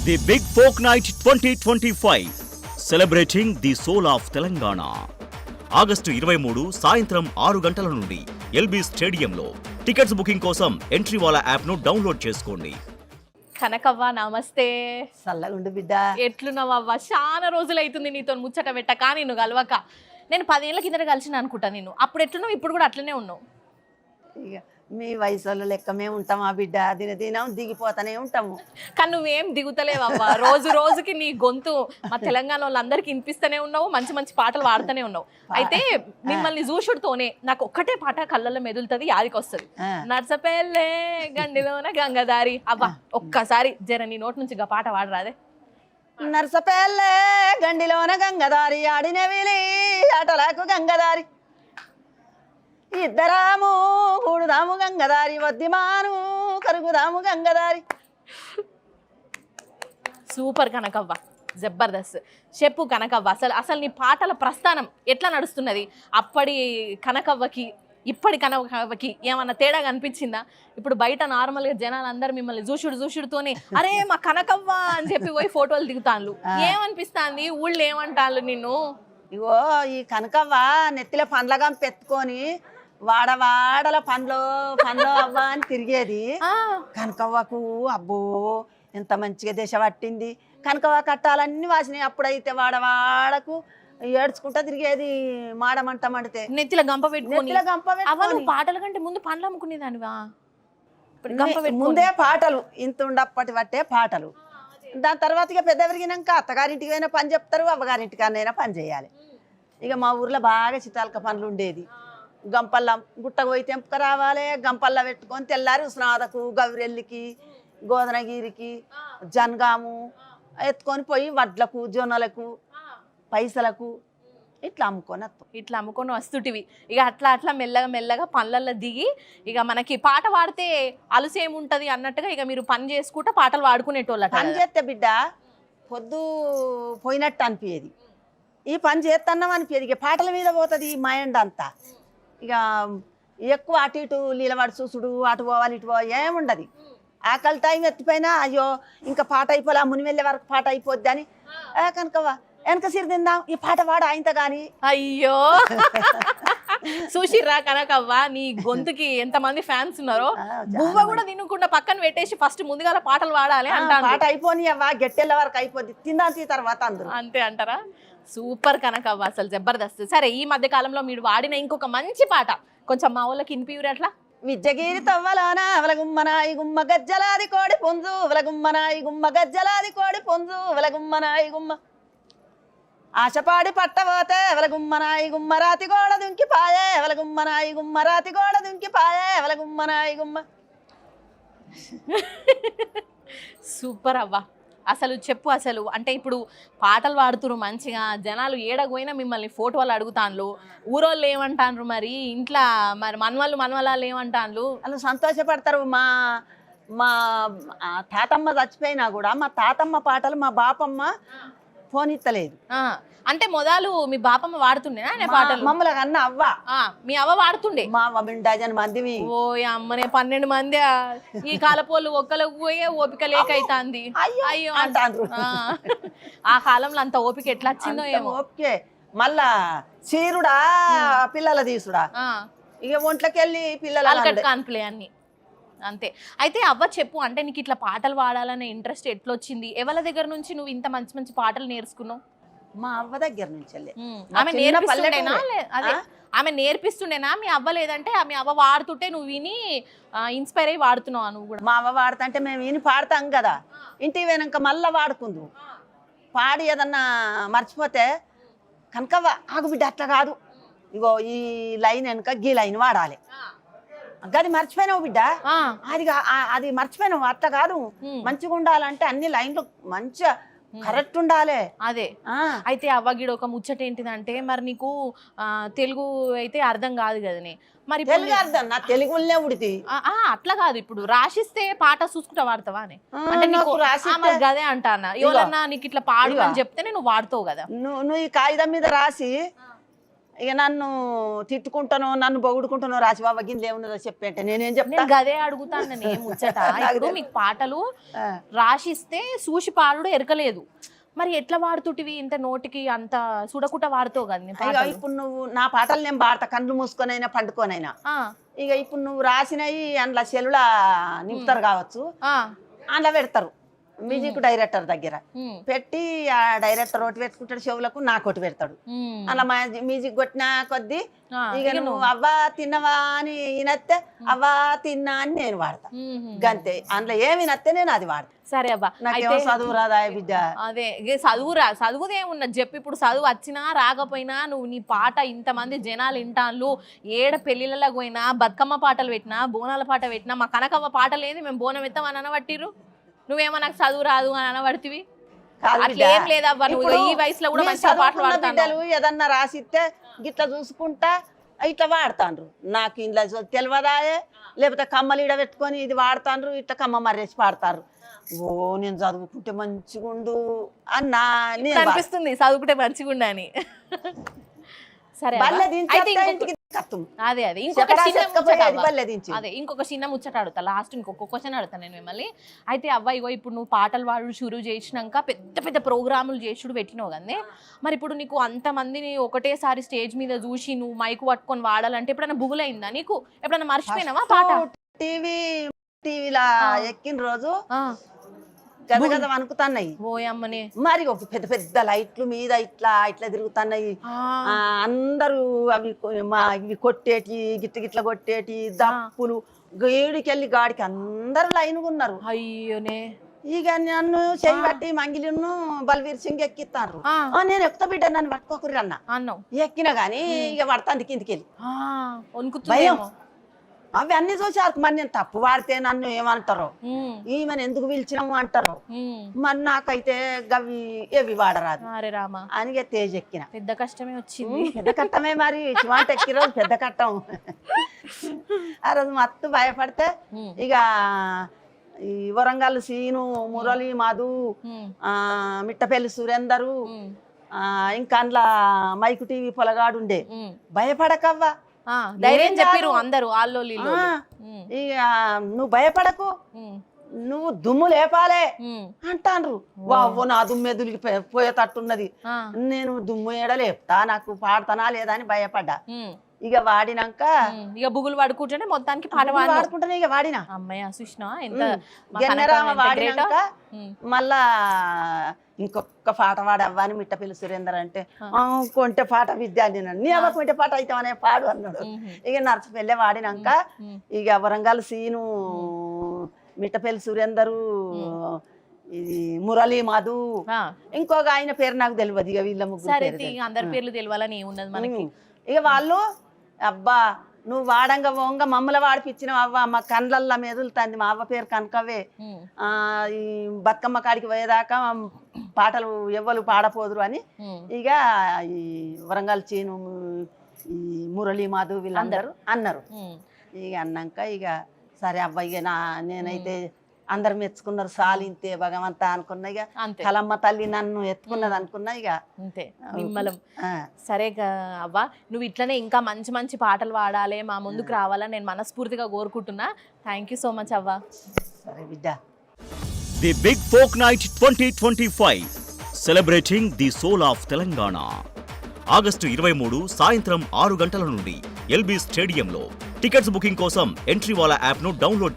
The big folk night 2025 celebrating the soul of Telangana. August 23 సాయంత్రం 6 గంటల నుండి ఎల్బీ స్టేడియంలో. టికెట్స్ బుకింగ్ కోసం ఎంట్రీవాలా యాప్ను డౌన్లోడ్ చేసుకోండి. కనకవ్వ నమస్తే. చల్లగుండు బిడ్డ. ఎట్లున్నావవ్వ? చాలా రోజులు అవుతుంది నీతో ముచ్చట పెట్టక, నిన్ను కలవక. నేను 10 ఏళ్ల కిందట కలిసిన అనుకుంటా నేను. అప్పుడు ఎట్లున్నావు, ఇప్పుడు కూడా అట్లనే ఉన్నావు. ఇక మీ వయసులో లెక్క మేము ఉంటామా బిడ్డ, దినం దిగిపోతానే ఉంటాము. కానీ నువ్వేం దిగుతలేవవ్వ. రోజు రోజుకి నీ గొంతు మా తెలంగాణ వాళ్ళందరికీ వినిపిస్తూనే ఉన్నావు, మంచి మంచి పాటలు పాడుతూనే ఉన్నావు. అయితే మిమ్మల్ని చూసుడుతోనే నాకు ఒక్కటే పాట కళ్ళల్లో మెదులుతుంది, యాదికి వస్తుంది. నర్సపెల్లే గండిలోన గంగదారి. అవ్వ ఒక్కసారి జర నీ నోటి నుంచి గా పాట పాడరాదే. నర్సపెల్లే గండిలోన గంగదారి, ఆడిన విలి ఆటలకు గంగదారి, ఇద్దరాము కూడుదాము గంగదారి, వద్దిమాను కరుగుదాము గంగదారి. సూపర్ కనకవ్వ, జబర్దస్త్. చెప్పు కనకవ్వ, అసలు నీ పాటల ప్రస్థానం ఎట్లా నడుస్తున్నది? అప్పటి కనకవ్వకి ఇప్పటి కనకవ్వకి ఏమన్నా తేడా కనిపించిందా? ఇప్పుడు బయట నార్మల్గా జనాలు అందరు మిమ్మల్ని చూసుడుతోనే అరే మా కనకవ్వ అని చెప్పి పోయి ఫోటోలు దిగుతాను. ఏమనిపిస్తుంది? ఊళ్ళో ఏమంటారు నిన్ను? ఇగో ఈ కనకవ్వ నెత్తిలో పండ్లగా పెట్టుకొని వాడవాడల పండ్లు అవ్వ అని తిరిగేది. కనకవ్వకు అబ్బో ఎంత మంచిగా దశ పట్టింది. కనకవ్వ కట్టాలన్నీ వాసినాయి. అప్పుడైతే వాడవాడకు ఏడ్చుకుంటా తిరిగేది, మాడమంట మండితే నెత్తిలో గంప పెట్టుకొని. పాటల కంటే ముందు పండ్లు అమ్ముకునేదానివా? ముందే పాటలు ఇంత ఉండప్పటి పట్టే పాటలు. దాని తర్వాత ఇక పెద్ద పెరిగినాక అత్తగారింటికి అయినా పని చెప్తారు, అవ్వగారింటికి అన్నైనా పని చేయాలి. ఇక మా ఊర్లో బాగా చితాలక పనులు ఉండేది. గంపల్ల గుట్టకు పోయి తెంపుక రావాలి, గంపల్ల పెట్టుకొని తెల్లారి ఉస్నాదకు, గౌరెల్లికి, గోదనగిరికి, జనగాము ఎత్తుకొని పోయి వడ్లకు, జొన్నలకు, పైసలకు ఇట్లా అమ్ముకొని వస్తుటివి. ఇక అట్లా మెల్లగా పనులలో దిగి ఇక మనకి పాట పాడితే అలుసేముంటది అన్నట్టుగా ఇక మీరు పని చేసుకుంటా పాటలు పాడుకునేటోళ్ళ. పని చేస్తే బిడ్డ పొద్దు పోయినట్టు అనిపించేది, ఈ పని చేస్తున్నాం అనిపించేది. ఇక పాటల మీద పోతుంది ఈ మైండ్ అంతా. ఇక ఎక్కువ అటు ఇటు నిలబడి చూసుడు, అటు పోవాలి ఇటు పోవాలి ఏముండదు. ఆకలి టైం ఎత్తిపోయినా అయ్యో ఇంకా పాట అయిపోలే, ముని వెళ్ళే వరకు పాట అయిపోద్ది అని కనుకవ్వ వెనక సిరి తిందాం, ఈ పాట పాడు ఆయనతో కానీ. అయ్యో చూసిర్రా కనకవ్వ నీ గొంతుకి ఎంతమంది ఫ్యాన్స్ ఉన్నారో. బువ్వ కూడా తినకుండా పక్కన పెట్టేసి ఫస్ట్ ముందుగా పాటలు పాడాలి అంటారు. పాట అయిపోని అవ్వ గట్టెళ్ళ వరకు అయిపోద్ది, తిందాం తర్వాత అందరూ అంతే అంటారా? సూపర్ కనకవ్వ, అసలు జబర్దస్త్. సరే, ఈ మధ్య కాలంలో మీరు వాడిన ఇంకొక మంచి పాట కొంచెం మా వాళ్ళకి వినిపియురు అట్లా. విద్యగిరి తవ్వలాన వలగుమ్మనాయి గుమ్మ గజ్జలాది కోడి పుంజు, వలగుమ్మనాయి గుమ్మ గజ్జలాది కోడి పుంజు, వలగుమ్మనాయి గుమ్మ ఆశపాడి పట్టబోతే వలగుమ్మనాయి గుమ్మ రాతి గోడ దుంకిపాయే, వలగుమ్మనాయి గుమ్మ రాతి గోడ దుంకిపాయే, వలగుమ్మనాయి గుమ్మ. సూపర్ అవ్వ, అసలు చెప్పు. అసలు అంటే ఇప్పుడు పాటలు పాడుతున్నారు మంచిగా, జనాలు ఏడకపోయినా మిమ్మల్ని ఫోటోలు అడుగుతాండ్రు. ఊరోళ్ళు ఏమంటాండ్రు మరి? ఇంట్లో మరి మనవళ్ళు ఏమంటాండ్రు? వాళ్ళు సంతోషపడతారు. మా తాతమ్మ చచ్చిపోయినా కూడా మా తాతమ్మ పాటలు మా బాపమ్మ ఫోన్ ఇత్తలేదు. అంటే మొదలు మీ బాపమ్మ వాడుతుండేనా పాటలు? మమ్మల్ని అన్న అవ్వ, మీ అవ్వ వాడుతుండే. మా 1 మందివి. ఓ అమ్మనే 12 మంది. ఈ కాలపోళ్ళు ఒక్కలకు పోయే ఓపిక లేక అవుతుంది. అయ్యో అంటారు. ఆ కాలంలో అంత ఓపిక ఎట్లా వచ్చిందో ఏమో. ఓకే, మళ్ళా చీరుడా పిల్లల తీసుడా, ఇక ఒంట్లోకి వెళ్ళి పిల్లల కాన్పులే అన్ని అంతే. అయితే అవ్వ చెప్పు, అంటే నీకు ఇట్లా పాటలు పాడాలనే ఇంట్రెస్ట్ ఎట్లా వచ్చింది? ఎవరి దగ్గర నుంచి నువ్వు ఇంత మంచి మంచి పాటలు నేర్చుకున్నావు? మా అవ్వ దగ్గర నుంచి. ఆమె నేర్పిస్తుండేనా? అదే ఆమె నేర్పిస్తుండేనా మీ అవ్వ? లేదంటే మీ అవ్వ వాడుతుంటే నువ్వు విని ఇన్స్పైర్ అయ్యి వాడుతున్నావు నువ్వు కూడా? మా అవ్వ వాడుతుంటే మేము విని పాడతాం కదా, ఇంటికి పోయినాక మళ్ళీ వాడుకుందు. పాడి ఏదన్నా మర్చిపోతే కనకవ్వ ఆగు బిడ్డ అట్లా కాదు, ఇగో ఈ లైన్ వెనక గీ లైన్ వాడాలి, అది మర్చిపోయినావు బిడ్డ, అది మర్చిపోయినావు, అట్లా కాదు, మంచిగా ఉండాలంటే అన్ని లైన్లు మంచిగా కరెక్ట్ ఉండాలి. అదే. అయితే అవ్వగిడ ఒక ముచ్చట ఏంటిదంటే, మరి నీకు తెలుగు అయితే అర్థం కాదు కదనే, మరి తెలుగు అర్థం నా తెలుగులనే ఉడితి. అట్లా కాదు, ఇప్పుడు రాసిస్తే పాట చూసుకుంటా వాడతావా అని అంటే నీకు గదే అంటానా? ఎవరన్నా నీకు ఇట్లా పాడు అని చెప్తే నువ్వు వాడుతావు కదా. నువ్వు ఈ కాగితం మీద రాసి ఇక నన్ను తిట్టుకుంటానో నన్ను పొగుడుకుంటానో రాజబాబా గిన్నెలు ఏమున్నదో చెప్పంటే నేనేం చెప్తా. నేను గదే అడుగుతాను నేను ముచ్చట. ఇప్పుడు మీకు పాటలు రాసిస్తే చూసి పాడుడు ఎరకలేదు, మరి ఎట్లా వాడుతుంటివి ఇంత నోటికి అంత చూడకుండా వాడుతావు కదా నీ ఇక పాటలు? ఇప్పుడు నువ్వు నా పాటలు నేను పాడతా కళ్ళు మూసుకొనైనా పండుకోనైనా. ఆ, ఇక ఇప్పుడు నువ్వు రాసినవి అందులో సెల్లుల నింపుతారు కావచ్చు, ఆ, అందులో పెడతారు మ్యూజిక్ డైరెక్టర్ దగ్గర ఉమ్, పెట్టి ఆ డైరెక్టర్ ఒకటి పెట్టుకుంటాడు, చెవులకు నాకు ఒకటి పెడతాడు. ఉమ్, అలా మ్యూజిక్ కొట్టిన కొద్దీ ఆ, ఇక నువ్వు అవ్వా తిన్నవా అని వినత్తే అవ్వా తిన్నా అని నేను వాడతా. ఉమ్, గంతే, అందులో ఏమి వినత్తే నేను అది వాడతా. సరే అవ్వ. నాకేమో చదువు రాదా బిడ్డ? అదే చదువుదేమున్నది చెప్పి. ఇప్పుడు చదువు వచ్చినా రాకపోయినా నువ్వు నీ పాట ఇంతమంది జనాలు వింటాళ్ళు, ఏడ పెళ్లిళ్ళకి పోయినా బతుకమ్మ పాటలు పెట్టినా బోనాల పాట పెట్టినా మా కనకవ్వ పాటలు ఏంది మేము బోనం ఎత్తాం అని అనబట్టిరు. నువ్వేమో నాకు చదువు రాదు అని అనబడితివి. కాదు బిడ్డ. అట్లా ఏం లేదవ్వ, నువ్వు ఇప్పుడు ఈ వయసులో కూడా నేను మంచిగా పాటలు చదువుకున్న పాడతాను. బిడ్డలు ఏదన్నా రాసిస్తే గిట్లా చూసుకుంటా ఇట్లా వాడతాండ్రు. నాకు ఇంట్లో తెలియదాయే, లేకపోతే కమ్మలు ఈడ పెట్టుకొని ఇది వాడతాండ్రు, ఇట్లా కమ్మ మర్రేసి పాడతారు. ఓ నేను చదువుకుంటే మంచిగుండు అన్నా నేను అనిపిస్తుంది చదువుకుంటే మంచిగా ఉండని. సరే అవ్వ. బల్లె అయితే దించేస్తే ఇంకొక- ఇంటికి కత్తుం. అదే ఇంకొక చెప్పరా చిన్న చెప్పకపోయేది ముచ్చట అవ్వ. బల్లె దించి. అదే ఇంకొక చిన్న ముచ్చట అడుగుతా, లాస్ట్ ఇంకొక క్వశ్చన్ అడుగుతాను నేను మిమ్మల్ని. అయితే అవ్వ ఇగో ఇప్పుడు నువ్వు పాటలు పాడు షురూ చేసినాక పెద్ద పెద్ద ప్రోగ్రాములు చేసుడు పెట్టినావు కదే, మరి ఇప్పుడు నీకు అంతమందిని ఒకటేసారి స్టేజ్ మీద చూసి నువ్వు మైకు పట్టుకొని వాడాలంటే ఎప్పుడైనా బుగులైందా నీకు? ఎప్పుడైనా మర్చిపోయినావా పాట? టీవీలా ఎక్కిన రోజు ఆ, గద గద అనుకుతున్నాయి. ఓయమ్మని. మరి ఒక పెద్ద పెద్ద లైట్లు మీద ఇట్లా ఇట్లా తిరుగుతున్నాయి. అందరూ అవి ఇవి కొట్టేటి గిట్ల గిట్ల కొట్టేటి దప్పులు గేడికెళ్ళి గాడికి అందరు లైన్గా ఉన్నారు. అయ్యోనే. ఇక నన్ను చెయ్యి బట్టి మంగిలిను బల్వీర్ సింగ్ ఎక్కిస్తారు. నేను ఎక్కుతా బిడ్డ నన్ను పట్టుకోకూరి అన్న. అన్నావు. ఎక్కినా గానీ ఇక పడతాంది కిందికెళ్ళి. వణుకుతుందేమో. అవి అన్ని చూసి మరి నేను తప్పు వాడితే నన్ను ఏమంటారో, ఈమెను ఎందుకు పిలిచినాము అంటారు. మరి నాకైతే గవి ఏవి వాడరాదు. అరే రామా అని తేజ్ ఎక్కిన. పెద్ద కష్టమే వచ్చింది. పెద్ద కట్టమే మరి శివాంట ఎక్కి రోజు పెద్ద కట్టం. ఆ రోజు మత్తు భయపడితే ఇక ఈ వరంగల్ సీను, మురళి, మధు, మిట్టపల్లి సురేందరు, ఇంకా అందులో మైకు టీవీ పొలగాడు ఉండే. భయపడకవ్వా, ధైర్యం చెప్పిరు అందరూ ఆల్లో. ఇక నువ్వు భయపడకు, నువ్వు దుమ్ము లేపాలే అంటాన్రు. వావ్వో నా దుమ్ము ఎదులికి పోయేటట్టున్నది, నేను దుమ్ము ఏడ లేపుతా, నాకు పాడతానా లేదా అని భయపడ్డా. ఇక వాడినాక ఇక బుగులు వాడుకుంటేనే మొత్తానికి పాట వాడుకుంటానే ఇక వాడినా. అమ్మయ్య సుష్ణ ఎంత గన్నరామ వాడినాక మళ్ళా ఇంకొక పాట వాడవ్వని మిట్టపల్లి సురేందర్ అంటే కొంటే పాట విద్యార్థి నీ అవ్వ కొంటే పాట అయితే అనే పాడు అన్నాడు. ఇక నర్సపల్లె వాడినాక ఇక వరంగల్ సీను, మిట్టపల్లి సురేందరు, ఇది మురళి, మధు, ఇంకొక ఆయన పేరు నాకు తెలియదు. ఇక వీళ్ళ ముగ్గురు అందరి పేర్లు తెలియాలని ఏమున్నది మనకి. ఇక వాళ్ళు అబ్బా నువ్వు వాడంగా పోంగ మమ్మల్ని వాడిపించినావు అవ్వ, మా కండ్లల్లా మెదులుతుంది, మా అవ్వ పేరు కనకవే, ఈ బతుకమ్మ కాడికి పోయేదాకా పాటలు ఎవ్వరు పాడపోదురు అని ఇక ఈ వరంగల్ చీను, ఈ మురళి, మాధు వీళ్ళందరూ అన్నారు. ఇక అన్నాక ఇక సరే అవ్వ ఇక నేనైతే అందరు మెచ్చుకున్నారు, సాలింతే భగవంత అనుకున్నా. ఇక కలమ్మ తల్లి నన్ను ఎత్తుకున్నది అనుకున్నా. ఇక అంతే నిమ్మలం. సరే అవ్వ, నువ్వు ఇట్లనే ఇంకా మంచి మంచి పాటలు పాడాలి, మా ముందుకు రావాలని నేను మనస్ఫూర్తిగా కోరుకుంటున్నా. థ్యాంక్ యూ సో మచ్ అవ్వ. సరే బిడ్డ. The big folk night 2025 celebrating the soul of Telangana. August 23 సాయంత్రం 6 గంటల నుండి ఎల్బీ స్టేడియంలో. టికెట్స్ బుకింగ్ కోసం ఎంట్రీ వాలా యాప్ను డౌన్లోడ్